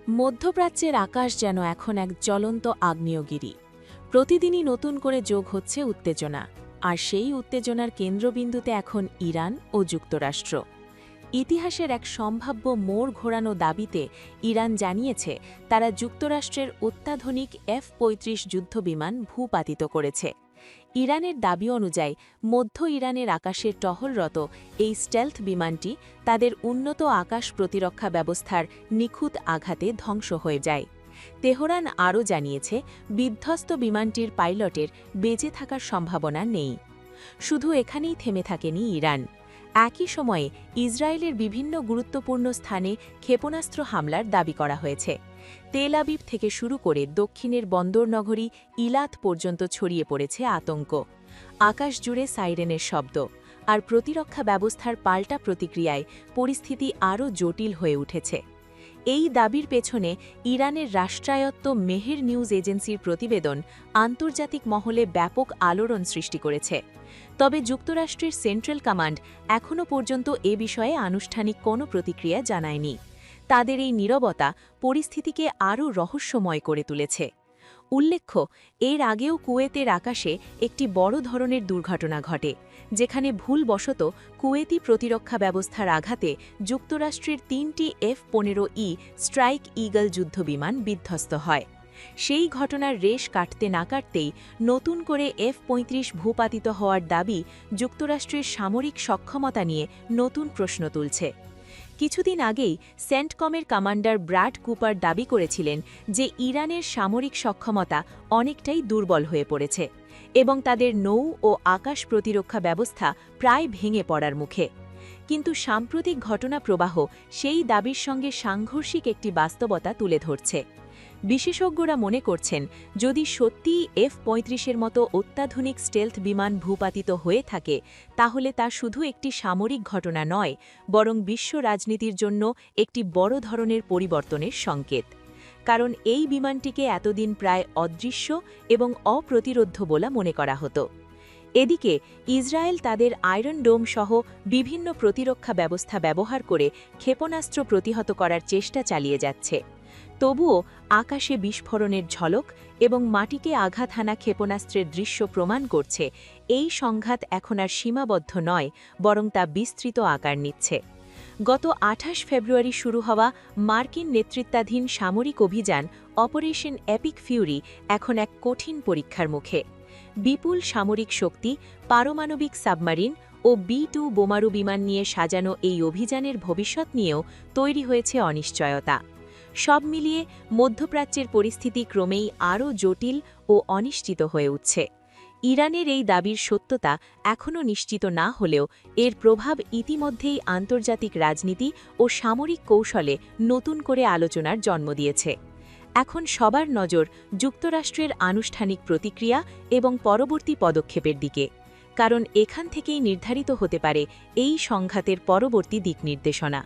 মধ্যপ্রাচ্যের আকাশ যেন এখন এক জ্বলন্ত আগ্নেয়গিরি। প্রতিদিনই নতুন করে যোগ হচ্ছে উত্তেজনা, আর সেই উত্তেজনার কেন্দ্রবিন্দুতে এখন ইরান ও যুক্তরাষ্ট্র। ইতিহাসের এক সম্ভাব্য মোড় ঘোরানো দাবিতে ইরান জানিয়েছে তারা যুক্তরাষ্ট্রের অত্যাধুনিক F-35 যুদ্ধবিমান ভূপাতিত করেছে। ইরানের দাবি অনুযায়ী মধ্য ইরানের আকাশে টহলরত এই স্টেলথ বিমানটি তাদের উন্নত আকাশ প্রতিরক্ষা ব্যবস্থার নিখুঁত আঘাতে ধ্বংস হয়ে যায়। তেহরান আরও জানিয়েছে বিধ্বস্ত বিমানটির পাইলটের বেঁচে থাকার সম্ভাবনা নেই। শুধু এখানেই থেমে থাকেনি ইরান। একই সময়ে ইসরায়েলের বিভিন্ন গুরুত্বপূর্ণ স্থানে ক্ষেপণাস্ত্র হামলার দাবি করা হয়েছে। তেল আবিব থেকে শুরু করে দক্ষিণের বন্দরনগরী ইলাত পর্যন্ত ছড়িয়ে পড়েছে আতঙ্ক। আকাশ জুড়ে সাইরেনের শব্দ, আর প্রতিরক্ষা ব্যবস্থার পাল্টা প্রতিক্রিয়ায় পরিস্থিতি আরও জটিল হয়ে উঠেছে। এই দাবির পেছনে ইরানের রাষ্ট্রায়ত্ত মেহের নিউজ এজেন্সির প্রতিবেদন আন্তর্জাতিক মহলে ব্যাপক আলোড়ন সৃষ্টি করেছে। তবে যুক্তরাষ্ট্রের সেন্ট্রাল কমান্ড এখনও পর্যন্ত এ বিষয়ে আনুষ্ঠানিক কোনো প্রতিক্রিয়া জানায়নি। তাদের এই নীরবতা পরিস্থিতিকে আরও রহস্যময় করে তুলেছে। উল্লেখ্য, এর আগেও কুয়েতের আকাশে একটি বড় ধরনের দুর্ঘটনা ঘটে, যেখানে ভুলবশত কুয়েতি প্রতিরক্ষা ব্যবস্থার আঘাতে যুক্তরাষ্ট্রের ৩টি F-15E স্ট্রাইক ঈগল যুদ্ধবিমান বিধ্বস্ত হয়। সেই ঘটনার রেশ কাটতে না কাটতেই নতুন করে F-35 ভূপাতিত হওয়ার দাবি যুক্তরাষ্ট্রের সামরিক সক্ষমতা নিয়ে নতুন প্রশ্ন তুলছে। কিছুদিন আগেই সেন্টকমের কমান্ডার ব্র্যাড কুপার দাবি করেছিলেন যে ইরানের সামরিক সক্ষমতা অনেকটাই দুর্বল হয়ে পড়েছে এবং তাদের নৌ ও আকাশ প্রতিরক্ষা ব্যবস্থা প্রায় ভেঙে পড়ার মুখে। কিন্তু সাম্প্রতিক ঘটনা প্রবাহ সেই দাবির সঙ্গে সাংঘর্ষিক একটি বাস্তবতা তুলে ধরছে। বিশেষজ্ঞরা মনে করছেন, যদি সত্যিই F-35-এর মতো অত্যাধুনিক স্টেলথ বিমান ভূপাতিত হয়ে থাকে, তাহলে তা শুধু একটি সামরিক ঘটনা নয়, বরং বিশ্ব রাজনীতির জন্য একটি বড় ধরনের পরিবর্তনের সংকেত। কারণ এই বিমানটিকে এতদিন প্রায় অদৃশ্য এবং অপ্রতিরোধ্য বলে মনে করা হতো। এদিকে ইসরায়েল তাদের আয়রন ডোম সহ বিভিন্ন প্রতিরক্ষা ব্যবস্থা ব্যবহার করে ক্ষেপণাস্ত্র প্রতিহত করার চেষ্টা চালিয়ে যাচ্ছে। তবুও আকাশে বিস্ফোরণের ঝলক এবং মাটিকে আঘাত হানা ক্ষেপণাস্ত্রের দৃশ্য প্রমাণ করছে এই সংঘাত এখন আর সীমাবদ্ধ নয়, বরং তা বিস্তৃত আকার নিচ্ছে। গত ২৮ ফেব্রুয়ারি শুরু হওয়া মার্কিন নেতৃত্বাধীন সামরিক অভিযান অপারেশন এপিক ফিউরি এখন এক কঠিন পরীক্ষার মুখে। বিপুল সামরিক শক্তি, পারমাণবিক সাবমারিন ও B-2 বোমারু বিমান নিয়ে সাজানো এই অভিযানের ভবিষ্যৎ নিয়েও তৈরি হয়েছে অনিশ্চয়তা। সব মিলিয়ে মধ্যপ্রাচ্যের পরিস্থিতি ক্রমেই আরও জটিল ও অনিশ্চিত হয়ে উঠছে। ইরানের এই দাবির সত্যতা এখনও নিশ্চিত না হলেও এর প্রভাব ইতিমধ্যেই আন্তর্জাতিক রাজনীতি ও সামরিক কৌশলে নতুন করে আলোচনার জন্ম দিয়েছে। এখন সবার নজর যুক্তরাষ্ট্রের আনুষ্ঠানিক প্রতিক্রিয়া এবং পরবর্তী পদক্ষেপের দিকে, কারণ এখান থেকেই নির্ধারিত হতে পারে এই সংঘাতের পরবর্তী দিকনির্দেশনা।